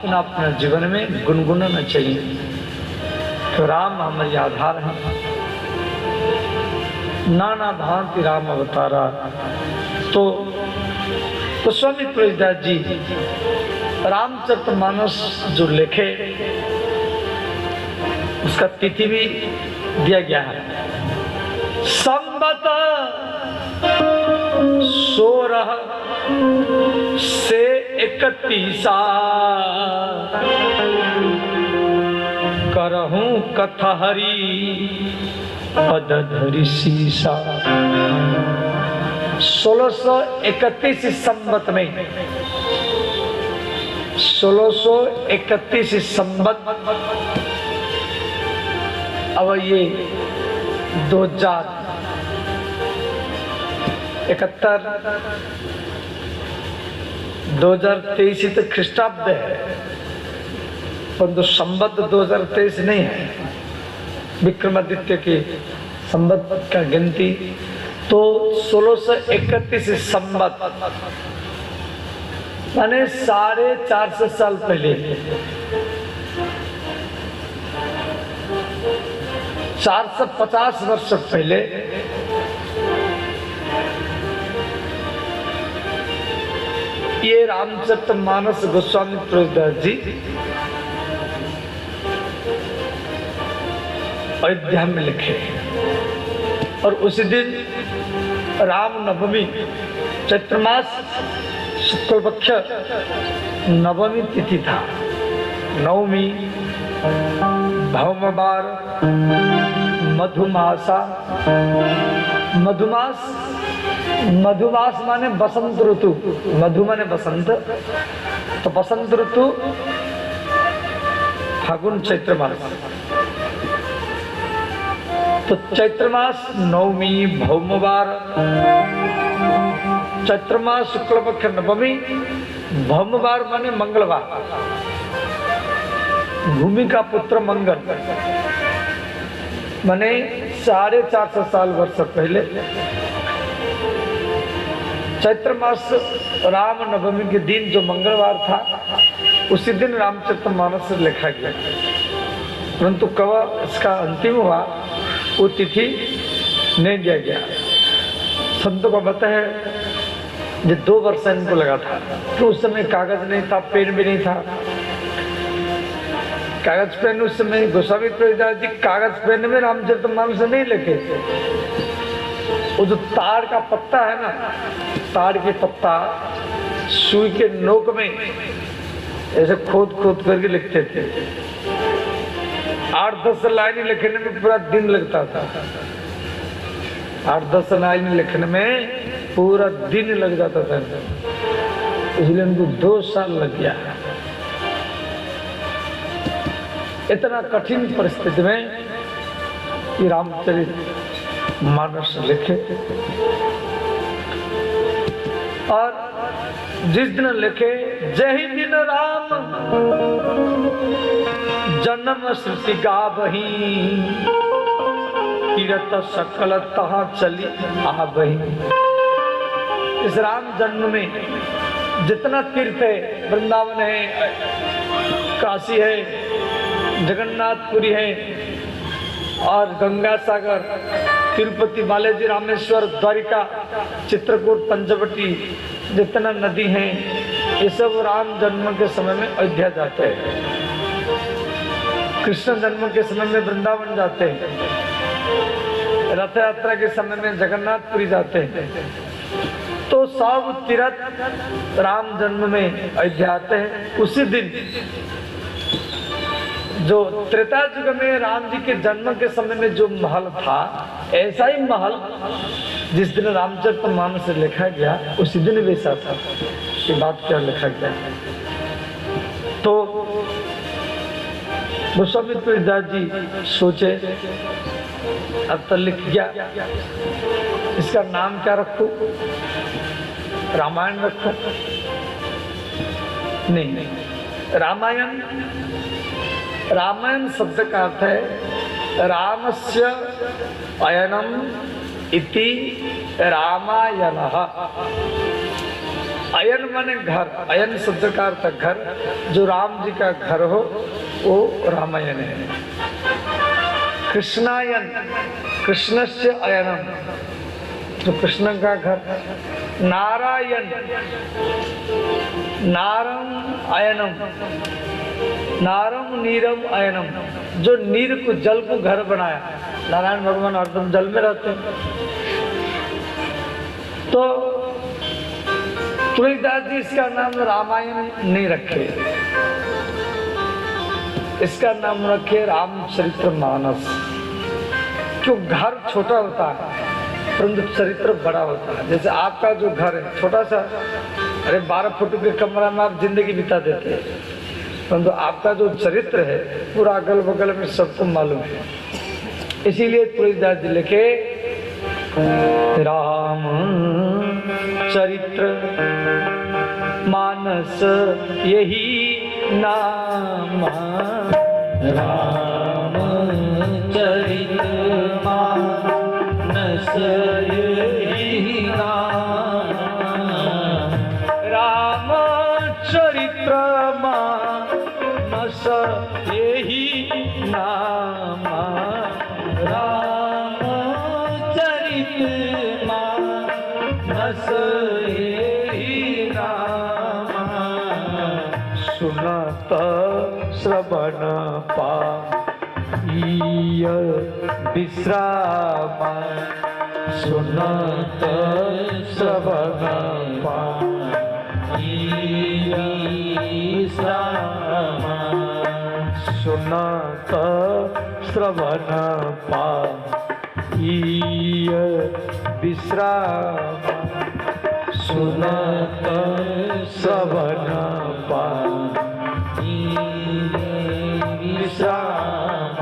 अपने जीवन में गुनगुनाना चाहिए। तो राम हमारे आधार है। नाना भांति राम अवतारा। तो स्वामी तुलसीदास जी रामचरितमानस जो लिखे उसका तिथि भी दिया गया है। संवत 16 से 31 करहूं कथा हरि पद धरि सीसा। 1631 संवत में 1631 संवत, अब ये 2023 तो ख्रिस्टाब्द है, परंतु संवत 2023 नहीं है। विक्रमादित्य के संवत का गिनती तो 1631 संवत माने 450 साल पहले, 450 वर्ष पहले ये रामचरितमानस गोस्वामी तुलसीदास जी अयोध्या में लिखे। और उसी दिन राम नवमी, चैत्र मास शुक्ल पक्ष नवमी तिथि था। नवमी भौमवार मधुमासा। मधुमास माने बसंत ऋतु। मधु माने बसंत, तो बसंत ऋतु फागुन चैत्र मास। तो चैत्र मास नवमी भौमवार, चैत्र मास शुक्ल पक्ष नवमी, भौमवार माने मंगलवार। भूमि का पुत्र मंगल माने 450 साल वर्ष पहले चैत्र मास राम नवमी के दिन जो मंगलवार था, उसी दिन रामचरितमानस लिखा गया। परंतु कब इसका अंतिम हुआ वो तिथि नहीं दिया गया। संतों को पता है जो 2 वर्ष इनको लगा था, तो उस समय कागज नहीं था, पेन भी नहीं था। कागज पेन उस समय गोस्वामी तुलसीदास जी कागज पेन में रामचरितमानस नहीं लिखे। वो जो ताड़ का पत्ता है ना, ताड़ के पत्ता सुई के नोक में ऐसे खोद करके लिखते थे। 8-10 लाइन लिखने में पूरा दिन लगता था। 8-10 लाइन लिखने में पूरा दिन लग जाता था, इसलिए उनको 2 साल लग गया। इतना कठिन परिस्थिति में ये रामचरितमानस लिखे। और जिस दिन लिखे जही दिन राम जन्म श्रुति गावही, तीरथ सकल तहाँ चली आवही। इस राम जन्म में जितना तीर्थ है, वृंदावन है, काशी है, जगन्नाथपुरी है, और गंगा सागर, तिरुपति, बालाजी, रामेश्वर, द्वारिका, चित्रकूट, पंचवटी, जितना नदी हैं, ये सब राम जन्म के समय में अयोध्या जाते हैं। कृष्ण जन्म के समय में वृंदावन जाते हैं। रथ यात्रा के समय में जगन्नाथपुरी जाते हैं। तो सब तीर्थ राम जन्म में अयोध्या आते हैं। उसी दिन जो त्रेता युग में राम जी के जन्म के समय में जो महल था, ऐसा ही महल जिस दिन रामचरितमानस लिखा गया उसी दिन वैसा था। ये बात क्या लिखा गया। तो गोस्वामी तुलसीदास जी सोचे अब तो लिख गया, इसका नाम क्या रखूं? रामायण रखूं? नहीं, रामायण शब्द का अर्थ है रामस्य अयनम इति रामायणः। अयन माने घर, अयन शब्द का अर्थ घर, जो राम जी का घर हो वो रामायण है। कृष्णायन, कृष्णस्य अयनम, जो कृष्ण का घर। नारायण, नारम अयनम, नारम नीरम अयनम, जो नीर को, जल को घर बनाया। नारायण भगवान हरदम जल में रहते हैं। तो तुलसीदास जी इसका नाम रामायण नहीं रखे, इसका नाम रखे रामचरित्र मानस। क्यों? घर छोटा होता है परंतु चरित्र बड़ा होता है। जैसे आपका जो घर है छोटा सा, अरे 12 फुट के कमरा में आप जिंदगी बिता देते हैं, परंतु आपका जो चरित्र है पूरा अगल बगल में सबको मालूम है। इसीलिए तुलसीदास जी लिखे राम चरित्र मानस यही नाम, राम चरित्र मानस यही नाम, राम चरित्र मानस यही नाम, राम चरित्र मानस यही नाम, सुनत श्रवण पाइय विश्राम, सुनत श्रवण पाइय विश्राम, सुनत श्रवण पाइय विश्राम, सुनत श्रवण विश्राम,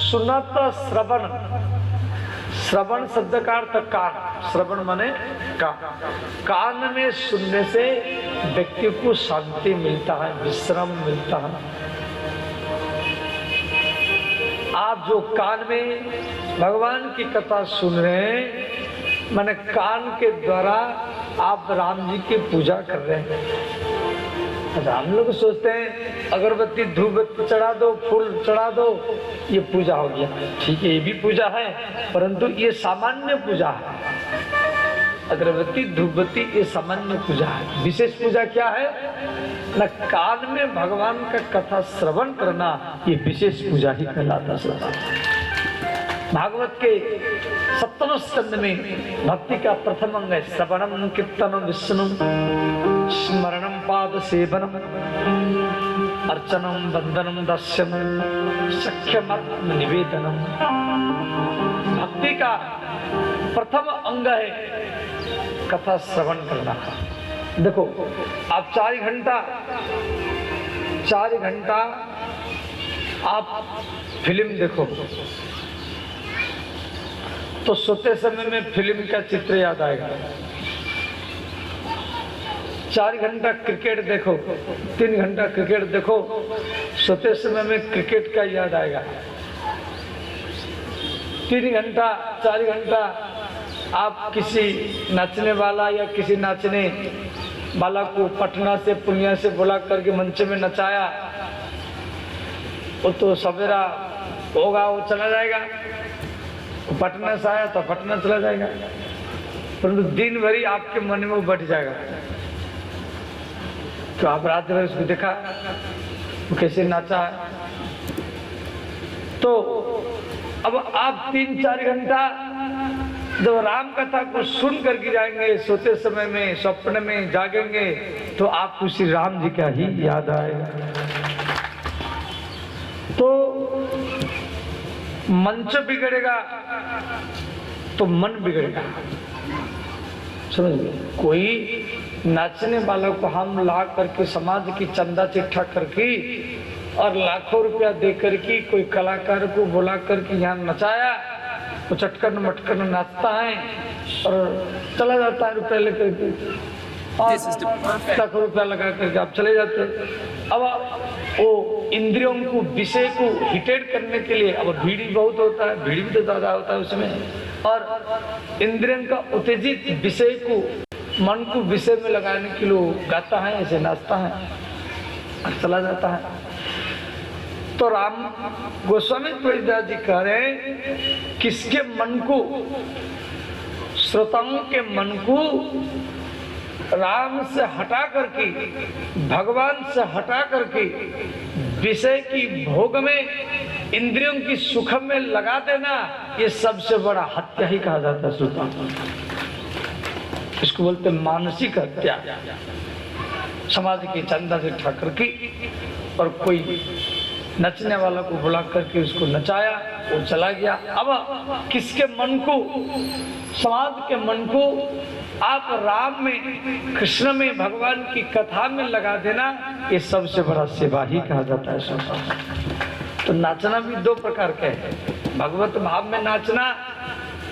सुनत श्रवण, श्रवण शब्द का अर्थ कान, श्रवण माने कान। कान में सुनने से व्यक्ति को शांति मिलता है, विश्राम मिलता है। आप जो कान में भगवान की कथा सुन रहे हैं, माने कान के द्वारा आप राम जी की पूजा कर रहे हैं। अच्छा, हम लोग सोचते हैं अगरबत्ती धूप बत्ती चढ़ा दो, फूल चढ़ा दो, ये पूजा हो गया। ठीक है, ये भी पूजा है, परंतु ये सामान्य पूजा है। अगरबत्ती धूप बत्ती ये सामान्य पूजा है। विशेष पूजा क्या है न, कान में भगवान का कथा श्रवण करना, ये विशेष पूजा ही कहलाता है। भागवत के 7वें स्कंद में भक्ति का प्रथम अंग है श्रवणम कीर्तनम विष्णु स्मरणम पाद सेवनम अर्चनम वंदनम दर्शनम सख्यमात्म निवेदनम। भक्ति का प्रथम अंग है कथा श्रवण करना। देखो, आप 4 घंटा आप फिल्म देखो तो सोते समय में फिल्म का चित्र याद आएगा। 4 घंटा क्रिकेट देखो, 3 घंटा क्रिकेट देखो, सोते समय में क्रिकेट का याद आएगा। 3 घंटा 4 घंटा आप किसी नाचने वाला या किसी नाचने वाला को पटना से पूर्णिया से बुला करके मंच में नचाया, वो तो सवेरा होगा, वो चला जाएगा। पटना से आया तो पटना चला जाएगा, परंतु दिन भरी आपके मन में वो बैठ जाएगा। तो आप रात भर उसको देखा वो कैसे नाचा है। तो अब आप 3-4 घंटा जब राम कथा को सुन कर गिराएंगे, सोते समय में स्वप्न में जागेंगे, तो आपको श्री राम जी का ही याद आएगा। तो मंच बिगड़ेगा तो मन बिगड़ेगा। समझिए, कोई नाचने वालों को हम ला करके समाज की चंदा चिट्ठा करके और लाखों रुपया दे करके कोई कलाकार को बुला करके यहाँ नचाया, वो चटकन मटकन नाचता है और चला जाता है रुपया लेकर के, और लाखों रुपया लगा करके आप चले जाते हैं। अब वो इंद्रियों को, विषय को हिटेड करने के लिए, अब भीड़ भी बहुत होता है, भीड़ भी तो ज्यादा होता है उसमें, और इंद्रियों का उत्तेजित विषय को मन को विषय में लगाने के लिए गाता है, ऐसे नाचता है और चला जाता है। तो राम गोस्वामी तुलसीदास जी कह रहे हैं, किसके मन को, श्रोताओं के मन को राम से हटा करके, भगवान से हटा करके विषय की भोग में, इंद्रियों की सुख में लगा देना, ये सबसे बड़ा हत्या ही कहा जाता है श्रोता। इसको बोलते मानसिक हत्या। समाज की चंदा से उठा करके और कोई नचने वाला को बुला करके उसको नचाया, वो चला गया। अब किसके मन को, समाज के मन को आप राम में, कृष्ण में, भगवान की कथा में लगा देना, ये सबसे बड़ा सेवा ही कहा जाता है। तो नाचना भी दो प्रकार के है, भगवत भाव में नाचना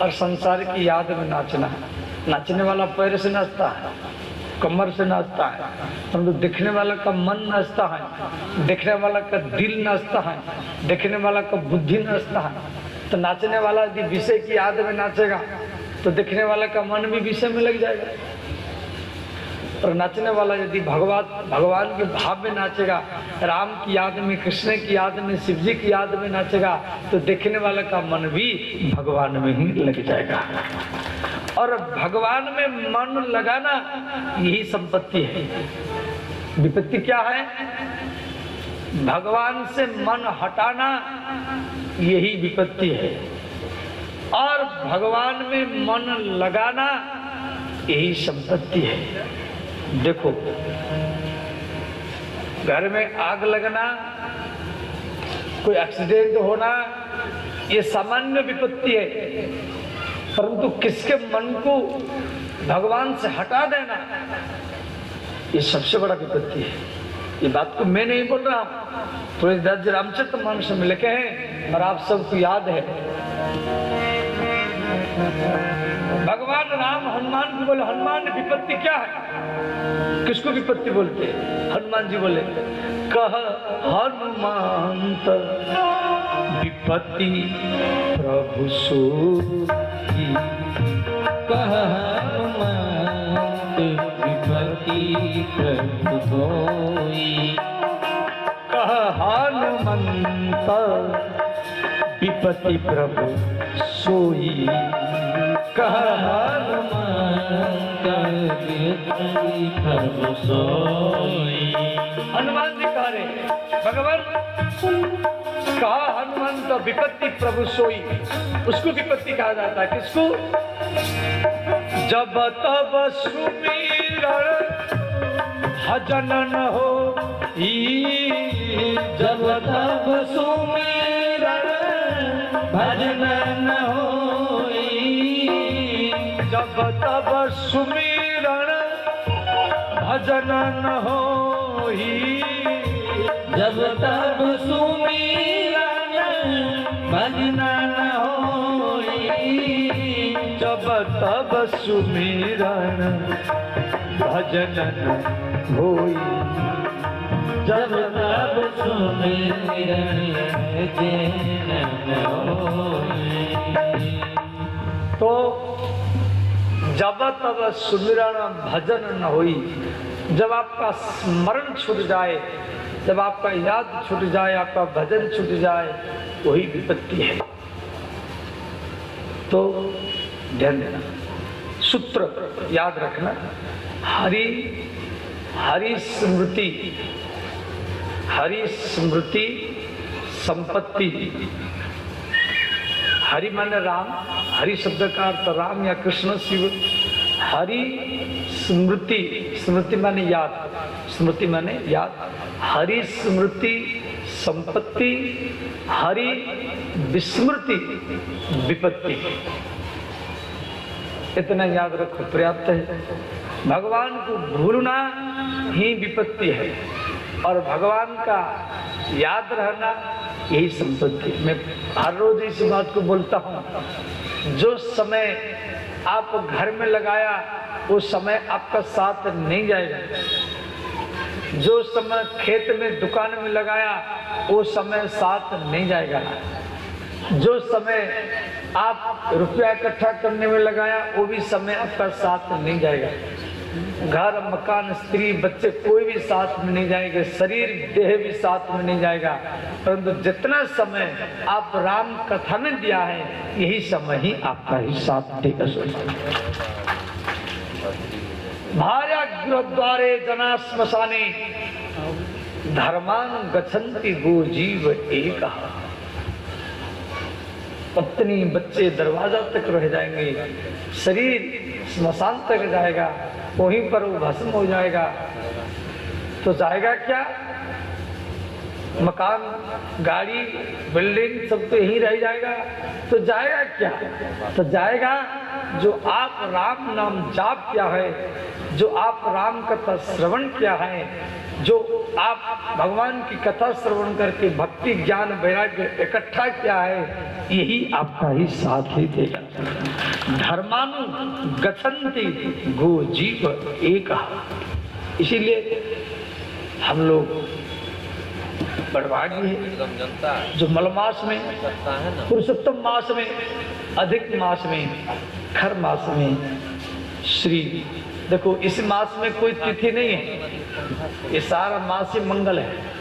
और संसार की याद में नाचना। नाचने वाला पैर से नाचता है, कमर से नाचता है, परंतु देखने वाला का मन नाचता है, देखने वाला का दिल नाचता है, देखने वाला का बुद्धि नाचता है। तो नाचने वाला यदि विषय की याद में नाचेगा तो देखने वाला का मन भी विषय में लग जाएगा, और नाचने वाला यदि भगवान के भाव में नाचेगा, राम की याद में, कृष्ण की याद में, शिव जी की याद में नाचेगा, तो देखने वाला का मन भी भगवान में ही लग जाएगा। और भगवान में मन लगाना यही संपत्ति है। विपत्ति क्या है? भगवान से मन हटाना, यही विपत्ति है। और भगवान में मन लगाना यही संपत्ति है। देखो, घर में आग लगना, कोई एक्सीडेंट होना, ये सामान्य विपत्ति है, परंतु किसके मन को भगवान से हटा देना, ये सबसे बड़ा विपत्ति है। ये बात को मैं नहीं बोल रहा हूं, तुलसीदास जी रामचरितमानस में लिखे हैं और आप सबको याद है। भगवान राम हनुमान को बोले, हनुमान विपत्ति क्या है? किसको विपत्ति बोलते हैं? हनुमान जी बोले, कह हनुमंत विपत्ति प्रभु सोई, कह हनुमंत विपत्ति प्रभु सोई, कह हनुमंत विपत्ति प्रभु सोई, कह हनुमंत विपत्ति प्रभु सोई। हनुमान जी कह रहे, भगवान कहा हनुमंत विपत्ति प्रभु सोई, उसको विपत्ति कहा जाता है। किसको? जब तब सुमिरन भजन न हो, जब तब सुमिरन भजन न होई, जब तब सुमिरन भजन न होई, जब तब सुमिरन भजन न होई, जब तब सुमिरन भजन न होई, जब तब सुमिरन भजन न होई। तो जब तब सुमिरन भजन न होई, जब आपका स्मरण छूट जाए, जब आपका याद छूट जाए, आपका भजन छूट जाए, वही विपत्ति है। तो ध्यान देना, सूत्र याद रखना, हरि हरि स्मृति, हरि स्मृति संपत्ति। हरि माने राम, हरि शब्द का अर्थ राम या कृष्ण शिव। हरि स्मृति, स्मृति माने याद, स्मृति माने याद। हरि स्मृति संपत्ति, हरि विस्मृति विपत्ति। इतना याद रखो, पर्याप्त है। भगवान को भूलना ही विपत्ति है और भगवान का याद रहना यही संपत्ति। मैं हर रोज इस बात को बोलता हूँ, जो समय आप घर में लगाया वो समय आपका साथ नहीं जाएगा, जो समय खेत में दुकान में लगाया वो समय साथ नहीं जाएगा, जो समय आप रुपया इकट्ठा करने में लगाया वो भी समय आपका साथ नहीं जाएगा। घर मकान स्त्री बच्चे कोई भी साथ में नहीं जाएंगे, शरीर देह भी साथ में नहीं जाएगा, परंतु जितना समय आप राम कथा में दिया है यही समय ही आपका ही साथ देगा। भार्या गृहद्वारे जना श्मशाने धर्मान गच्छन्ति गो जीव एकः। पत्नी बच्चे दरवाजा तक रह जाएंगे, शरीर स्मशान तक जाएगा, वहीं पर वो भस्म हो जाएगा। तो जाएगा क्या? मकान गाड़ी बिल्डिंग सब तो यहीं रह जाएगा। तो जाएगा क्या? तो जाएगा जो आप राम नाम जाप किया है, जो आप राम कथा श्रवण किया है, जो आप भगवान की कथा श्रवण करके भक्ति ज्ञान वैराग्य इकट्ठा किया है, यही आपका ही साथ ही देगा। धर्मानु गच्छन्ति गो जीव एकः। इसीलिए हम लोग बड़भागी है जो मलमास में, पुरुषोत्तम मास में, अधिक मास में, खर मास में श्री, देखो इस मास में कोई तिथि नहीं है, ये सारा मास ही मंगल है।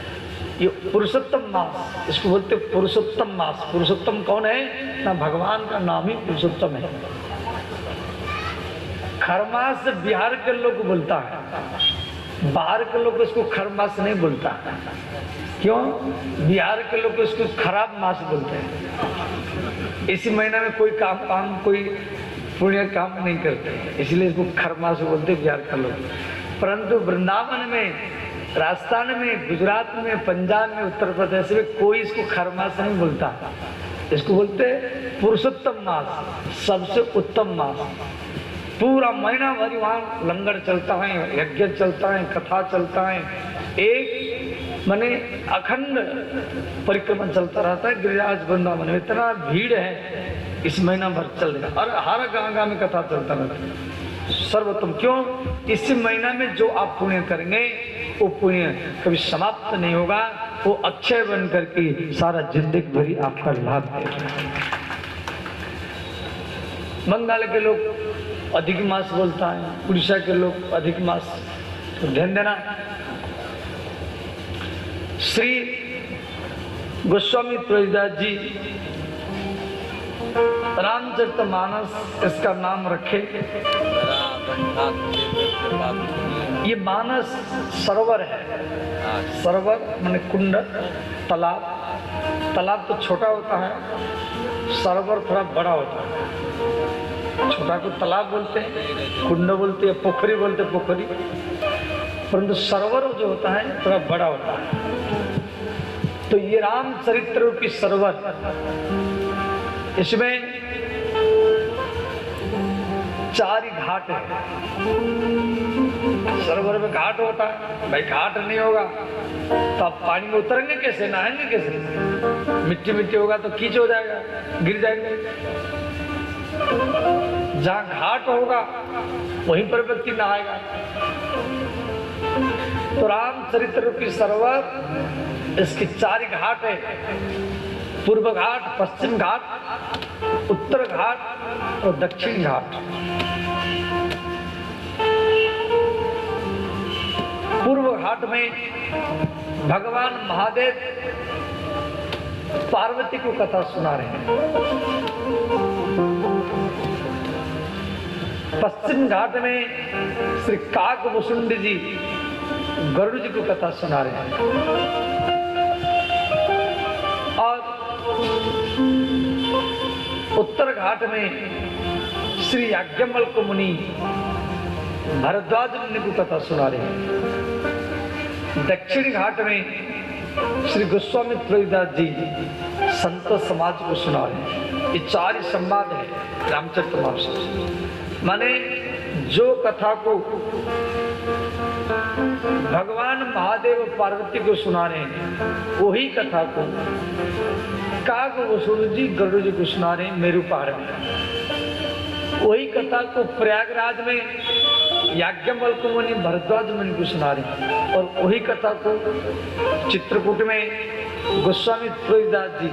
ये पुरुषोत्तम मास, इसको बोलते पुरुषोत्तम मास। पुरुषोत्तम कौन है? ना भगवान का नाम ही पुरुषोत्तम है। खरमास बिहार के लोग बोलता है, बाहर के लोग इसको खरमास नहीं बोलता। क्यों? बिहार के लोग इसको खराब मास बोलते हैं। इसी महीना में कोई काम कोई पुण्य काम नहीं करते, इसलिए इसको खरमास बोलते बिहार के लोग। परंतु वृंदावन में, राजस्थान में, गुजरात में, पंजाब में, उत्तर प्रदेश में कोई इसको खरमास नहीं बोलता। इसको बोलते पुरुषोत्तम मास, सबसे उत्तम मास। पूरा महीना भर वहाँ लंगर चलता है, यज्ञ चलता है, कथा चलता है, एक माने अखंड परिक्रमा चलता रहता है गिरिराज वृंदावन में। इतना भीड़ है, इस महीना भर चल रहा और हर गाँव में कथा चलता रहता है। सर्वोत्तम क्यों? इस महीना में जो आप पुण्य करेंगे वो पुण्य कभी समाप्त नहीं होगा, वो अक्षय बन करके सारा जिंदगी भरी आपका लाभ देगा। बंगाल के लोग अधिक मास बोलता है, उड़ीसा के लोग अधिक मास, तो ध्यान देना। श्री गोस्वामी तुलसीदास जी रामचरितमानस इसका नाम रखे। ये मानस सरोवर है, सरोवर माने कुंड, तालाब। तालाब तो छोटा होता है, सरोवर थोड़ा बड़ा होता है। छोटा को तालाब बोलते हैं, कुंड बोलते हैं, पोखरी बोलते हैं, पोखरी। परंतु सरोवर जो होता है थोड़ा बड़ा होता है। तो ये रामचरित्र रूपी सरोवर, इसमें 4 घाट है। सरोवर में घाट होता है, भाई घाट नहीं होगा तो आप पानी में उतरेंगे कैसे, नहाएंगे कैसे? मिट्टी मिट्टी होगा तो कीच हो जाएगा, गिर जाएंगे। जहाँ घाट होगा वहीं पर व्यक्ति नहाएगा। तो रामचरित्र रूपी सरोवर, इसके 4 घाट है। पूर्व घाट, पश्चिम घाट, उत्तर घाट और दक्षिण घाट। पूर्व घाट में भगवान महादेव पार्वती को कथा सुना रहे हैं। पश्चिम घाट में श्री काकभूषुंड जी गरुड़ जी को कथा सुना रहे हैं। और उत्तर घाट में श्री याज्ञवल्क्य मुनि भरद्वाज मुनि को कथा सुना रहे हैं। दक्षिण घाट में श्री गोस्वामी तुलसीदास जी संत समाज को सुना रहे हैं। ये 4 संवाद है रामचरितमानस। माने जो कथा को भगवान महादेव पार्वती को सुना रहे हैं, वही कथा को काकभूषुंड जी गरुड़ जी को सुना रहे हैं मेरू पहाड़ में। वही कथा को प्रयागराज में याज्ञवल्क्य मुनि भरद्वाज मुनि को सुना रहे हैं। और वही कथा को चित्रकूट में गोस्वामी तुलसीदास जी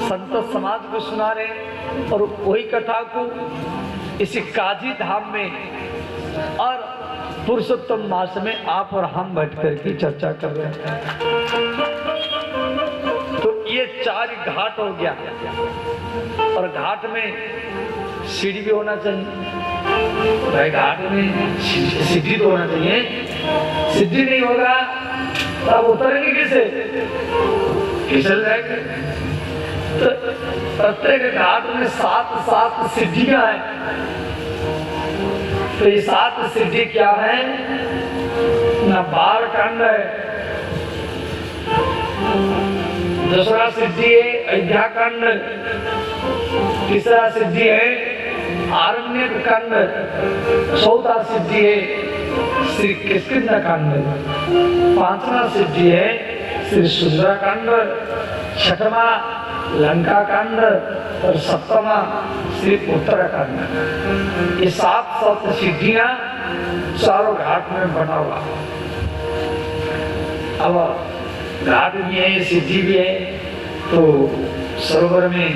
संत समाज को सुना रहे हैं। और वही कथा को इसी काजी धाम में और पुरुषोत्तम मास में आप और हम बैठ कर की चर्चा कर रहे हैं। तो ये 4 घाट हो गया, और घाट में सीढ़ी भी होना चाहिए भाई, घाट में सीढ़ी तो होना चाहिए। सीढ़ी नहीं होगा तब उतरेंगे किसे, फिसल जाएंगे। तो प्रत्येक घाट में 7 सीढ़ियां हैं। तो ये 7 सीढ़ी क्या है ना, बाल कांड है, दूसरा सिद्धि है अयोध्या कांड, तीसरा सिद्धि है आरण्यक कांड, चौथा सिद्धि है श्री किष्किंधा कांड, 5वां सिद्धि है श्री सुंदरा कांड, 6वां लंका कांड और 7वां श्री उत्तराखंड। ये 7 सिद्धियां चारों घाट में बना हुआ। अब घाट भी है, सिद्धि भी है, तो सरोवर में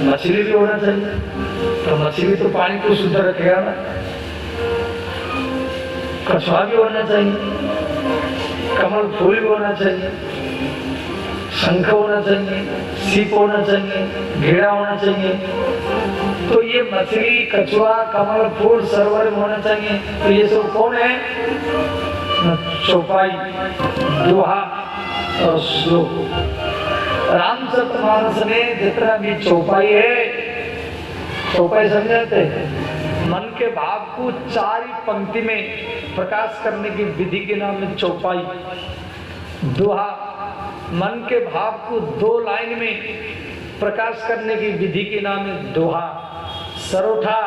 मछली भी होना चाहिए। तो मछली तो पानी को शुद्ध रखेगा ना। कछुआ भी होना चाहिए, कमल फूल भी होना चाहिए, शंख होना चाहिए, सीप होना चाहिए, घेड़ा होना चाहिए। तो ये मछली, कछुआ, कमल फूल सरोवर में होना चाहिए। तो ये सब कौन है? चौपाई, दोहा और श्लोक। रामचरितमानस में जितना भी चौपाई है, चौपाई समझाते हैं, मन के भाव को 4 ही पंक्ति में प्रकाश करने की विधि के नाम में चौपाई। दोहा, मन के भाव को 2 लाइन में प्रकाश करने की विधि के नाम में दोहा। सरोठा,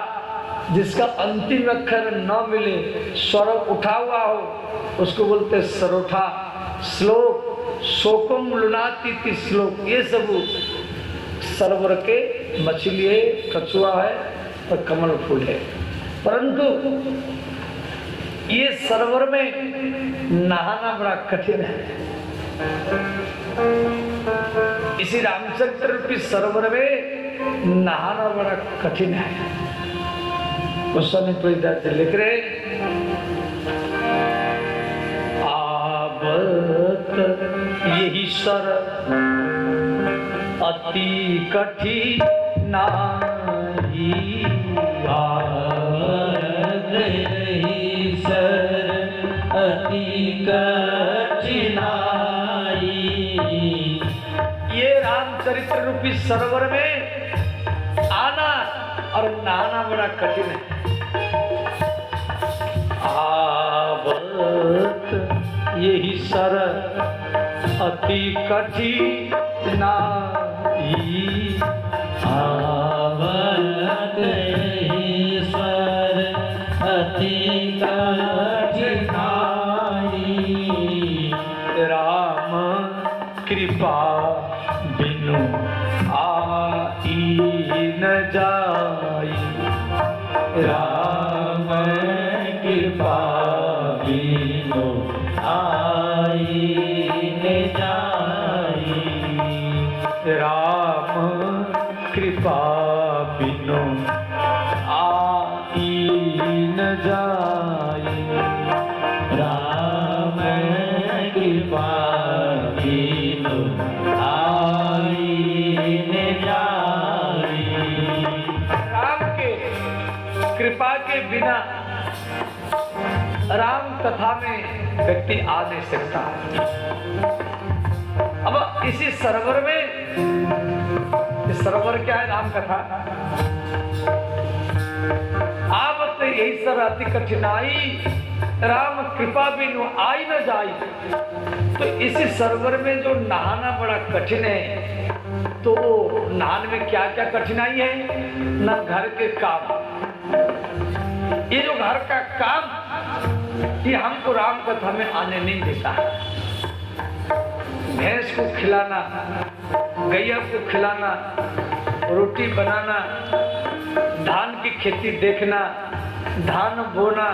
जिसका अंतिम अक्षर न मिले, स्वर उठा हुआ हो, उसको बोलते सरोठा। श्लोक, शोकम लुनाती श्लोक, ये सब सरोवर के मछली है, कछुआ है और कमल फूल है। परंतु ये सरोवर में नहाना बड़ा कठिन है। इसी रामचरित्र रूपी सरोवर में नहाना बड़ा कठिन है। उस समय तो इधर से लिख रहे, आवत यही सर अति कठिनाई, आवत यही सर अति कठिनाई। ये रामचरित्र रूपी सरोवर में आना और नहाना बड़ा कठिन है। आवत यही सर अति कठिनाई, आवत यही सर अति कठिनाई। राम कृपा बिनु आई न जाई, राम कृपा बिनु आई न जाई। राम कृपा बिनु आई न जाई। राम कृपा बिनु आई न जाई। राम के कृपा के बिना राम कथा में व्यक्ति आ नहीं सकता। अब इसी सरोवर में, इस सरोवर क्या है? राम कथा। आवत यही सर अति कठिनाई, राम कृपा बिनु आई न जाई। तो इसी सरोवर में जो नहाना बड़ा कठिन है, तो नहाने में क्या क्या कठिनाई है? न घर के काम, ये जो घर का काम, ये हमको राम कथा में आने नहीं देता। भैंस को खिलाना, गैया को खिलाना, रोटी बनाना, धान की खेती देखना, धान बोना,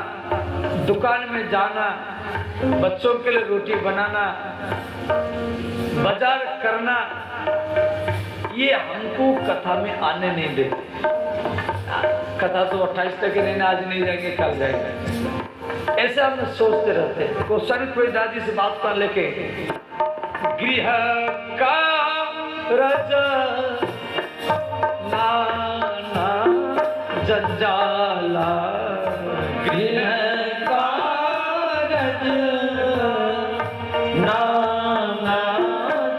दुकान में जाना, बच्चों के लिए रोटी बनाना, बाजार करना, ये हमको कथा में आने नहीं देते। कथा तो 28 तक ही नहीं, आज नहीं जाएंगे कल जाएंगे, ऐसे हम सोचते रहते हैं। क्वेश्चन कोई दादी से बात कर लेके गृह का रज नाना जंजाला, गृह कारज नाना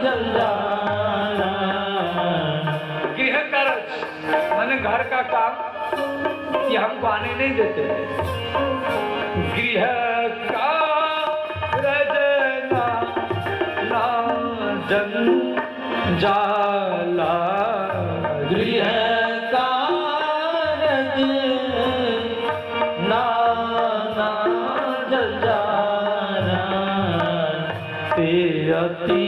जंजाला। गृह कार्य माने घर का काम, ये हमको आने नहीं देते। गृह का रजना जंजाला, गृह कारज नाना जंजाला। अति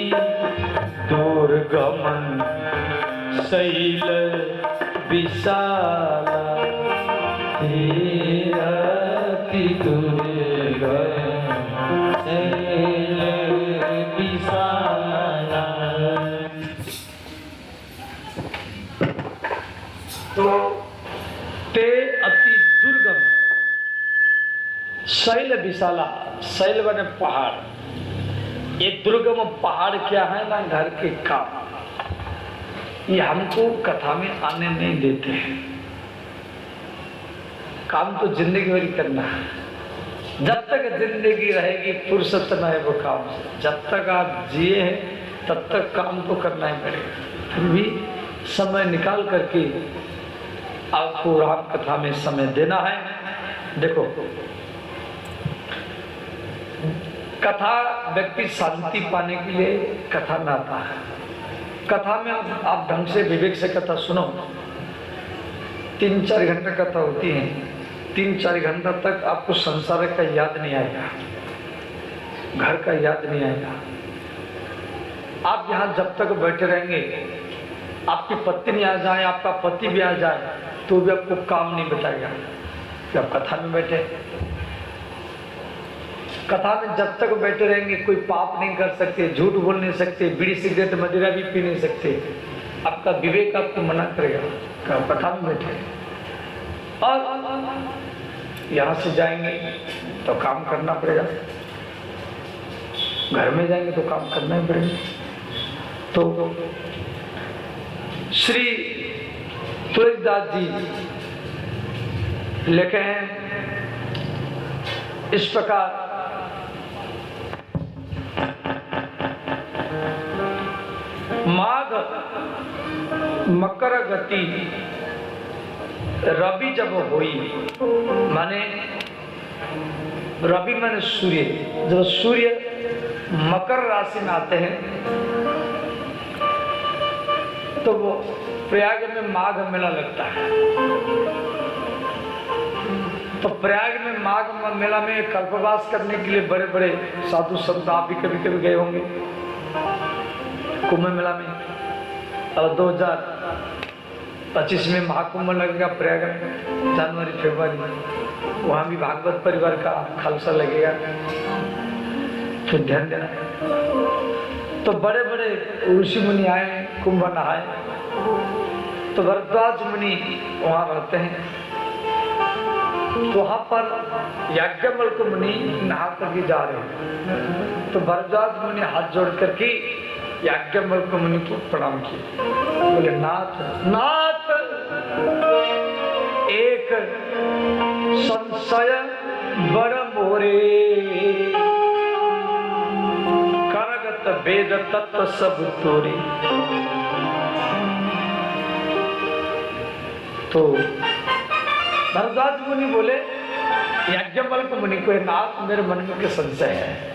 दुर्गमन शैल विशाला, अति दुर्गम शैल विशाला। तो ते अति दुर्गम शैल विशाला, शैल बने पहाड़, ये दुर्गम पहाड़ क्या है ना घर के काम, ये हमको कथा में आने नहीं देते हैं। काम तो जिंदगी भर करना है, जब तक जिंदगी रहेगी फुर्सत न है वो काम से। जब तक आप जिए हैं तब तक काम तो करना ही पड़ेगा। फिर भी समय निकाल करके आपको राम कथा में समय देना है। देखो, कथा व्यक्ति शांति पाने के लिए कथा में आता है। कथा में आप ढंग से विवेक से कथा सुनो, 3-4 घंटे कथा होती है, 3-4 घंटा तक आपको संसार का याद नहीं आएगा, घर का याद नहीं आएगा। आप यहाँ जब तक बैठे रहेंगे, आपकी पत्नी आ जाए, आपका पति भी आ जाए, तो भी आपको काम नहीं बताएगा कि आप कथा में बैठे। कथा में जब तक बैठे रहेंगे कोई पाप नहीं कर सकते, झूठ बोल नहीं सकते, बीड़ी सिगरेट मदिरा भी पी नहीं सकते। आपका विवेक आपको मना करेगा कि आप कथा में बैठे। और यहाँ से जाएंगे तो काम करना पड़ेगा, घर में जाएंगे तो काम करना ही पड़ेगा। तो श्री तुलसीदास जी लिखे हैं इस प्रकार, माघ मकर गति रवि जब होई, माने रवि माने सूर्य, जब सूर्य मकर राशि में आते हैं तो वो प्रयाग में माघ मेला लगता है। तो प्रयाग में माघ मेला में कल्पवास करने के लिए बड़े बड़े साधु संत, आप भी कभी कभी गए होंगे कुंभ मेला में। और 2025 में महाकुंभ लगेगा प्रयाग में, जनवरी फरवरी में, वहाँ भी भागवत परिवार का खालसा लगेगा, तो ध्यान देना। तो बड़े बड़े ऋषि मुनि आए, कुंभ नहाए, तो भरद्वाज मुनि वहाँ रहते हैं। तो वहाँ पर याज्ञवल्क्य मुनि नहा करके जा रहे हैं, तो भरद्वाज मुनि हाथ जोड़ करके याज्ञवल्क्य मुनि को प्रणाम किए, बोले नाथ नाथ, एक संशय बड़ मोरे, करगत वेद तत्व सब तोरे। तो भरद्वाज मुनि बोले याज्ञवल्क्य मुनि को, नाथ मेरे मन में क्या संशय है।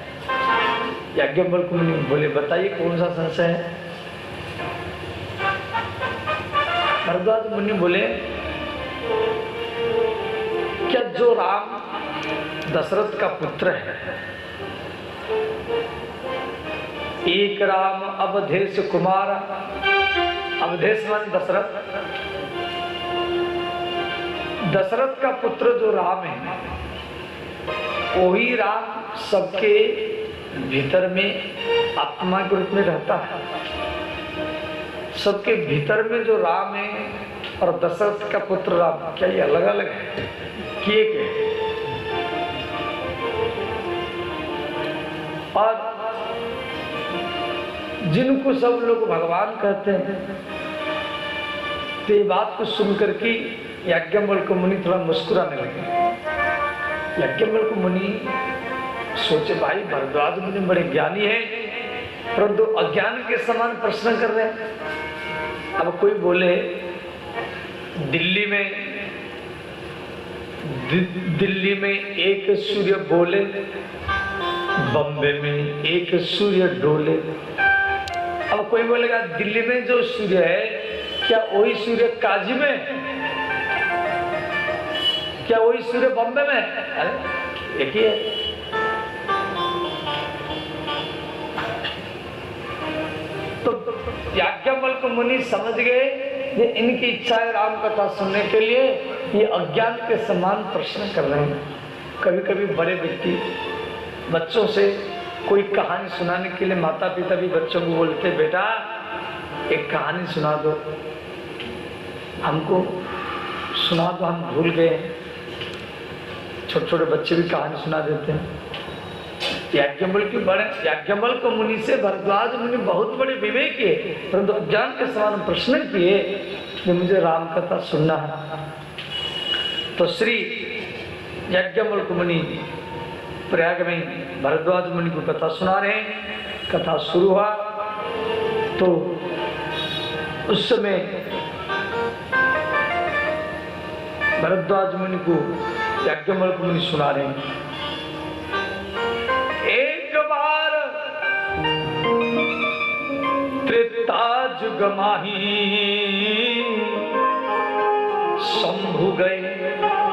याज्ञवल्क्य मुनि बोले बताइए कौन सा संशय है। भरद्वाज मुनि बोले क्या जो राम दशरथ का पुत्र है, एक राम अवधेश कुमार, अवधेश मान दशरथ, दशरथ का पुत्र जो राम है वही राम सबके भीतर में आत्मा के रूप में रहता है। सबके भीतर में जो राम है और दशरथ का पुत्र राम, क्या ये अलग अलग है कि एक है? और जिनको सब लोग भगवान कहते हैं, तो ये बात को सुनकर के याज्ञवल्क्य मुनि थोड़ा मुस्कुराने लगे। याज्ञवल्क्य मुनि सोचे भाई भरद्वाज मुनि बड़े ज्ञानी हैं, परंतु अज्ञान के समान प्रश्न कर रहे हैं। अब कोई बोले दिल्ली में एक सूर्य बोले, बम्बे में एक सूर्य डोले। अब कोई बोलेगा दिल्ली में जो सूर्य है क्या वही सूर्य काजी में, क्या वही सूर्य बम्बे में? अरे एक ही है। तो याज्ञवल्क्य मुनि समझ गए ये इनकी इच्छा है राम कथा सुनने के लिए, ये अज्ञान के समान प्रश्न कर रहे हैं। कभी कभी बड़े व्यक्ति बच्चों से कोई कहानी सुनाने के लिए माता पिता भी बच्चों को बोलते बेटा एक कहानी सुना दो, हमको सुना दो, हम भूल गए। छोटे छोटे बच्चे भी कहानी सुना देते हैं। याज्ञवल्क्य मुनि से भरद्वाज मुनि बहुत बड़े विवेकी है, परंतु अज्ञान के समान प्रश्न किए कि मुझे राम कथा सुनना है। तो श्री याज्ञवल्क्य मुनि प्रयाग में भरद्वाज मुनि को कथा सुना रहे हैं। कथा शुरू हुआ तो उस समय भरद्वाज मुनि को याज्ञवल्क्य मुनि सुना रहे हैं। एक बार त्रेता जुग माही शंभु गए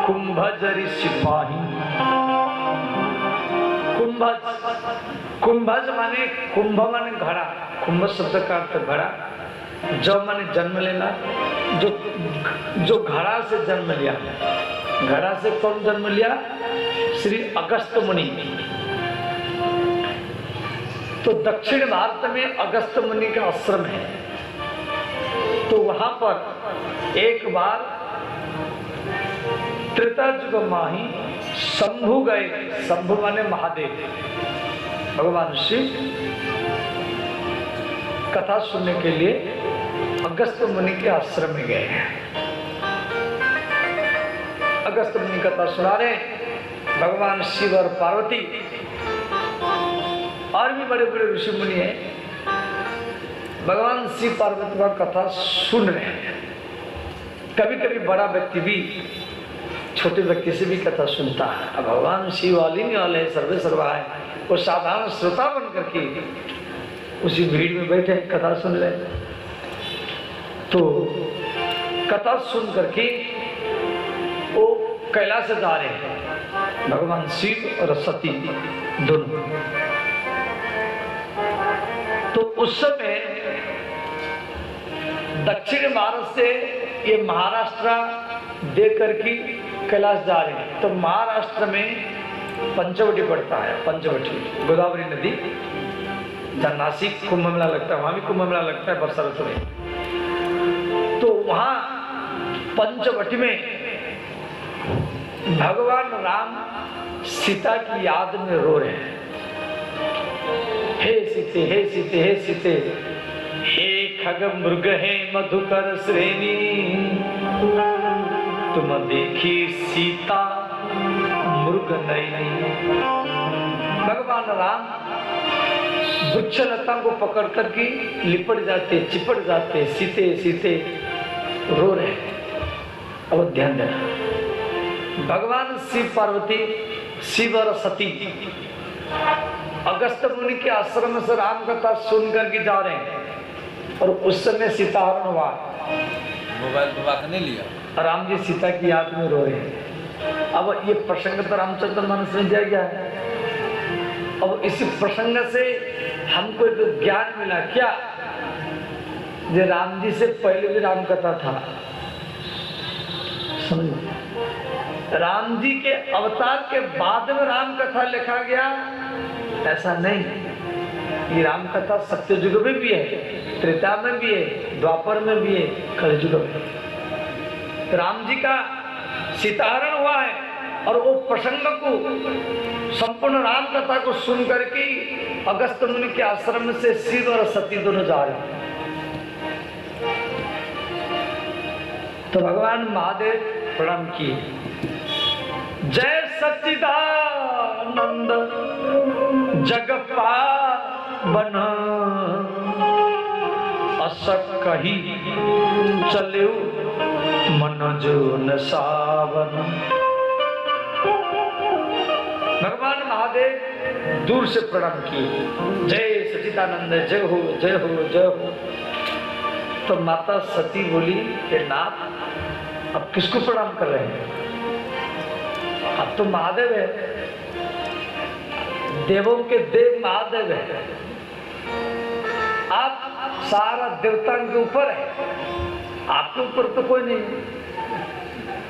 कुंभज सिपाही। कुंभज माने कुंभ माने घड़ा, कुंभ शब्द का अर्थ घड़ा। जब माने जन्म लेना, जो घड़ा से जन्म लिया। घड़ा से कौन जन्म लिया? श्री अगस्त मुनि। तो दक्षिण भारत में अगस्त मुनि का आश्रम है। तो वहां पर एक बार त्रेता युग माही शंभु गए। शंभु माने महादेव, भगवान शिव कथा सुनने के लिए अगस्त मुनि के आश्रम में गए हैं। अगस्त मुनि कथा सुना रहे। भगवान शिव और पार्वती और भी बड़े बड़े ऋषि मुनि हैं, भगवान शिव पार्वती का कथा सुन रहे हैं। कभी कभी बड़ा व्यक्ति भी छोटे व्यक्ति से भी कथा सुनता है। अब भगवान शिव वाली नहीं वाले सर्वे सर्वा है, वो साधारण श्रोता बन करके उसी भीड़ में बैठे कथा सुन ले। तो कथा सुन करके वो कैलाश जा रहे हैं, भगवान शिव और सती दोनों। तो उस समय दक्षिण भारत से ये महाराष्ट्र दे करके कैलाश जा रहे हैं। तो महाराष्ट्र में पंचवटी पड़ता है, पंचवटी गोदावरी नदी, जहाँ नासिक कुंभ मेला लगता है, वहां भी कुंभ मेला लगता है बरसा ऋतु में। तो वहां पंचवटी में भगवान राम सीता की याद में रो रहे हैं। हे सीते, हे सीते, हे सीते, हे खग मृग है मधुकर श्रेणी, तुम देखी सीता मृग नयनी। भगवान राम वृक्षलता को पकड़ करके लिपट जाते, चिपट जाते, सीते सीते रो रहे। अब ध्यान देना, भगवान शिव पार्वती, शिव और सती अगस्त मुनि के आश्रम से राम कथा सुन करके जा रहे हैं। और उस समय सीताहरण हुआ, मोबाइल पे बात नहीं लिया, राम जी सीता की याद में रो रहे हैं। अब ये प्रसंग तो रामचंद्र मानस में जा गया है। अब इसी प्रसंग से हमको एक ज्ञान मिला, क्या जो राम जी से पहले भी राम कथा था। समझ, राम जी के अवतार के बाद में राम कथा लिखा गया ऐसा नहीं। ये राम कथा सत्य युग में भी है, त्रेता में भी है, द्वापर में भी है, कलयुग में। राम जी का सीताहरण हुआ है और वो प्रसंग को संपूर्ण राम कथा को सुन करके अगस्त मुनि के आश्रम से शिव और सती दोनों जा रहे हैं। तो भगवान महादेव प्रणाम किए। जय सच्चिदानंद जग पावन अस कही चले मन जो न सावन। भगवान महादेव दूर से प्रणाम किए। जय सच्चिदानंद, जय हो जय हो जय हो। तो माता सती बोली कि नाथ, अब किसको प्रणाम कर रहे हैं? अब तो महादेव है, देवों के देव महादेव है, आप सारा देवता के ऊपर है, आपके ऊपर तो कोई नहीं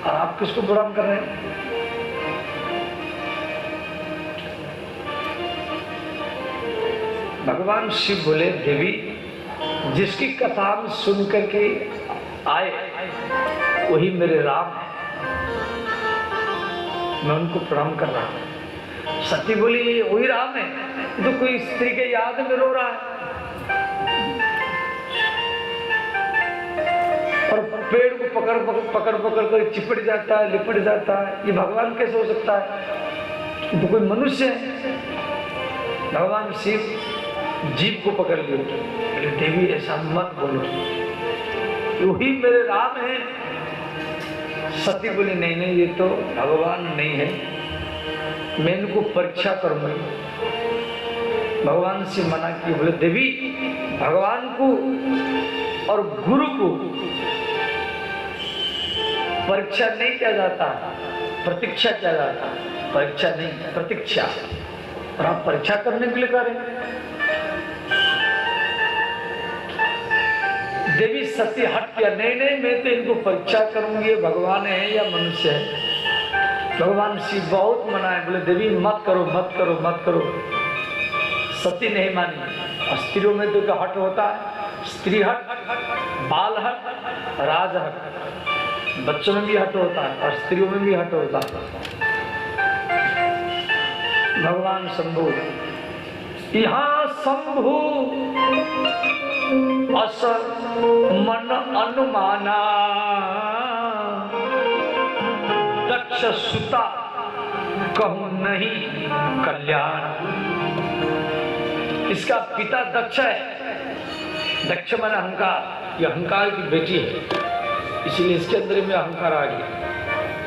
और आप किसको प्रणाम कर रहे हैं? भगवान शिव बोले, देवी जिसकी कथा हम सुन करके आए वही मेरे राम है, मैं उनको प्रणाम कर रहा हूं। सती बोली, वही राम है तो कोई स्त्री के याद में रो रहा है और पेड़ को पकड़ पकड़ कर चिपट जाता है, लिपट जाता है, ये भगवान कैसे हो सकता है? तो कोई मनुष्य है। भगवान शिव जीव को पकड़ लियो, बोले देवी ऐसा मत बोलो, वही मेरे राम है। सती बोली, नहीं नहीं, ये तो भगवान नहीं है, मैं इनको परीक्षा करूंगी। भगवान से मना किए, बोले देवी भगवान को और गुरु को परीक्षा नहीं किया जाता, प्रतीक्षा किया जाता। परीक्षा नहीं, प्रतीक्षा। और आप परीक्षा करने के लिए करें। देवी सती हट किया, नहीं नहीं, मैं तो इनको परीक्षा करूंगी, भगवान है या मनुष्य है। भगवान शिव बहुत मनाए, बोले देवी मत करो मत करो मत करो। सती नहीं मानी। और स्त्रियों में तो हट होता है, स्त्री हट, बाल हट, राज हट। बच्चों में भी हट होता है और स्त्रियों में भी हट होता है। भगवान शंभु, यहाँ शंभु अस मन अनुमाना दक्ष सुता कहूं नहीं कल्याण। इसका पिता दक्ष है, दक्ष मन अहंकार, ये अहंकार की बेटी है, इसीलिए इसके अंदर में अहंकार आ गया।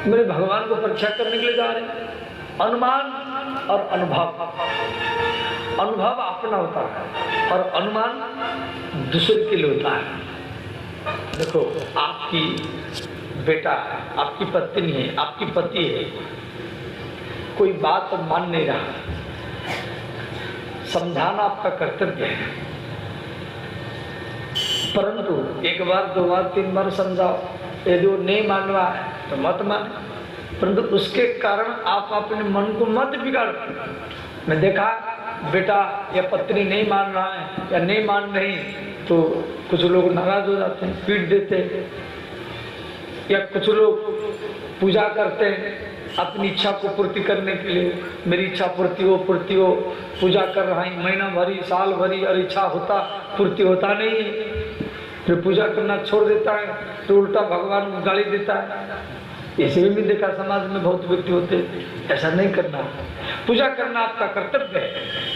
मेरे भगवान को परीक्षा करने के लिए जा रहे हैं। अनुमान और अनुभव, अनुभव अपना होता है और अनुमान दूसरे के लिए होता है। देखो, आपकी बेटा है, आपकी पत्नी है, आपकी पति है, कोई बात मान नहीं रहा, समझाना आपका कर्तव्य है, परंतु एक बार दो बार तीन बार समझाओ, यदि वो नहीं मान रहा है तो मत माने, परंतु उसके कारण आप अपने मन को मत बिगाड़ो। मैं देखा बेटा या पत्नी नहीं मान रहा है या नहीं मान रही तो कुछ लोग नाराज हो जाते हैं, पीट देते हैं, या कुछ लोग पूजा करते हैं अपनी इच्छा को पूर्ति करने के लिए, मेरी इच्छा पूर्ति हो पूजा कर रहा है महीना भरी साल भरी और इच्छा होता पूर्ति होता नहीं है, फिर पूजा करना छोड़ देता है तो उल्टा भगवान को गाली देता है। इसे भी देखा समाज में बहुत व्यक्ति होते, ऐसा नहीं करना। पूजा करना आपका कर्तव्य है,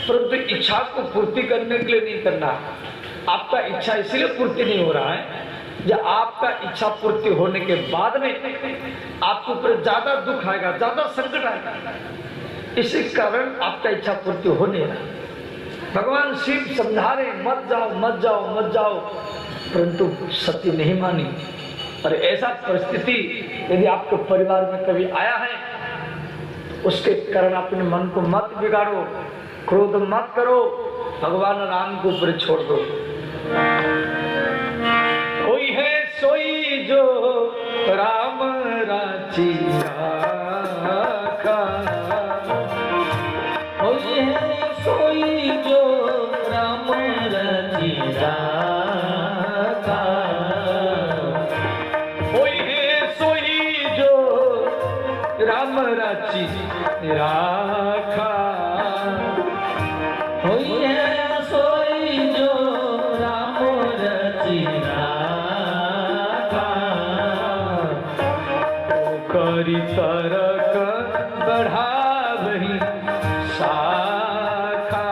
परंतु इच्छा को पूर्ति करने के लिए नहीं करना। आपका इच्छा इसलिए पूर्ति नहीं हो रहा है, जब आपका इच्छा पूर्ति होने के बाद में आपके ऊपर ज्यादा दुख आएगा, ज्यादा संकट आएगा, इसी कारण आपका इच्छा पूर्ति हो नहीं रहा। भगवान शिव समझा रहे मत जाओ मत जाओ मत जाओ, परंतु सती नहीं मानी। और ऐसा परिस्थिति यदि आपके परिवार में कभी आया है, उसके कारण अपने मन को मत बिगाड़ो, क्रोध मत करो, भगवान राम को ऊपर छोड़ दो। कोई है सोई जो राम राची राखा, कोई है सोई जो राम राची राखा, कोई है सोई राखा होई है सोई जो राम रची राखा करी तरक बढ़ावही शाखा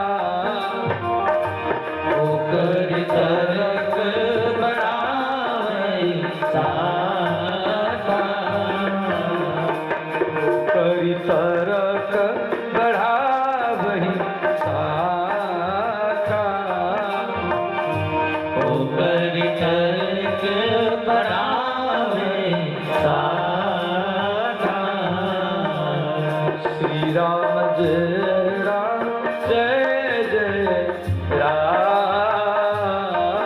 ओकर तरक बढ़ावै शाखा करी तरक बढ़ावही शाखा ओकर तरक बढ़ावै शाखा श्री राम जय राम जय जय राम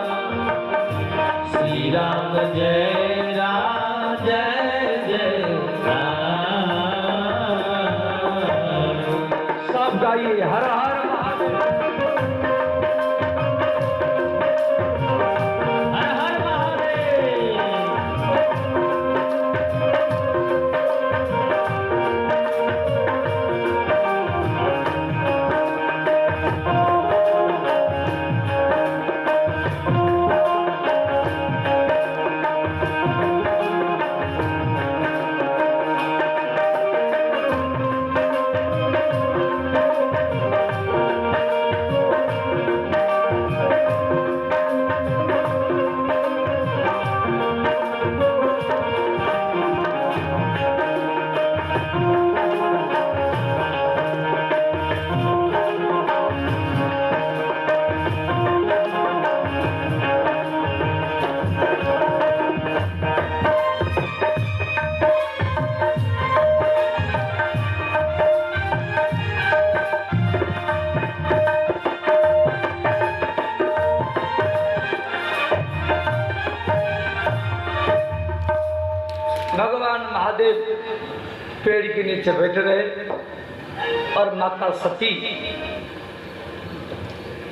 श्री राम जय राम जय जय राम सब गाइए हर हर महादेव हर हर महादेव भगवान महादेव पेड़ के नीचे बैठे रहे और माता सती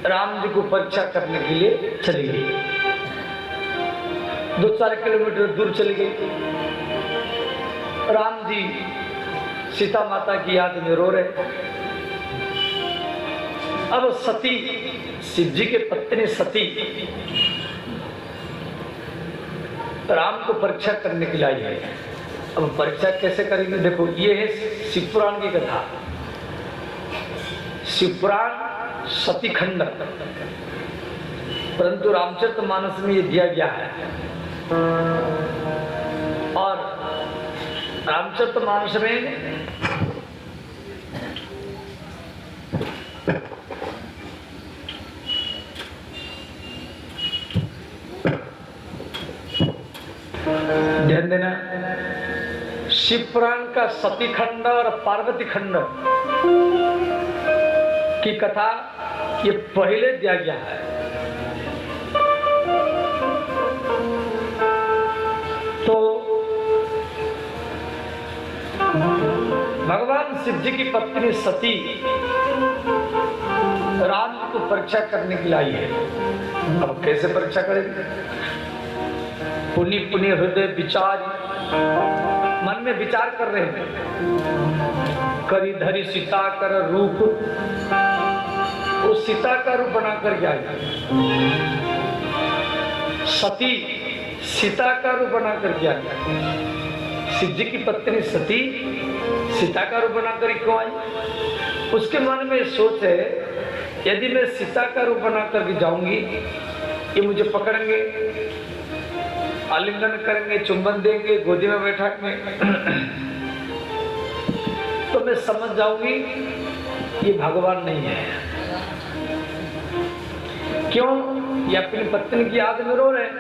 राम जी को परीक्षा करने के लिए चली गई। 2-4 किलोमीटर दूर चली गई। राम जी सीता माता की याद में रो रहे। अब सती शिव जी के पत्नी सती राम को परीक्षा करने के लिए आई है। अब परीक्षा कैसे करेंगे? देखो, ये है शिव पुराण की कथा। शिव पुराण सती खंड, परंतु रामचरितमानस में ये दिया गया है। और रामचरितमानस में ध्यान देना, शिव पुराण का सती खंड और पार्वती खंड की कथा ये पहले दिया गया है। तो भगवान शिव जी की पत्नी सती राम जी को परीक्षा करने के लिए आई है। अब कैसे परीक्षा करेंगे? पुनि पुनि हृदय विचार, मन में विचार कर रहे हैं। करी धरी सीता कर रूप, वो सीता का रूप बना कर के आई। सती सीता का रूप बना कर के आई। शिव जी की पत्नी सती सीता का रूप बना कर क्यों आई? उसके मन में सोच है, यदि मैं सीता का रूप बना करके जाऊंगी, ये मुझे पकड़ेंगे, आलिंगन करेंगे, चुंबन देंगे, गोदी में बैठा के तो मैं समझ जाऊंगी ये भगवान नहीं है। क्यों? ये अपनी पत्नी की याद में रो रहे हैं।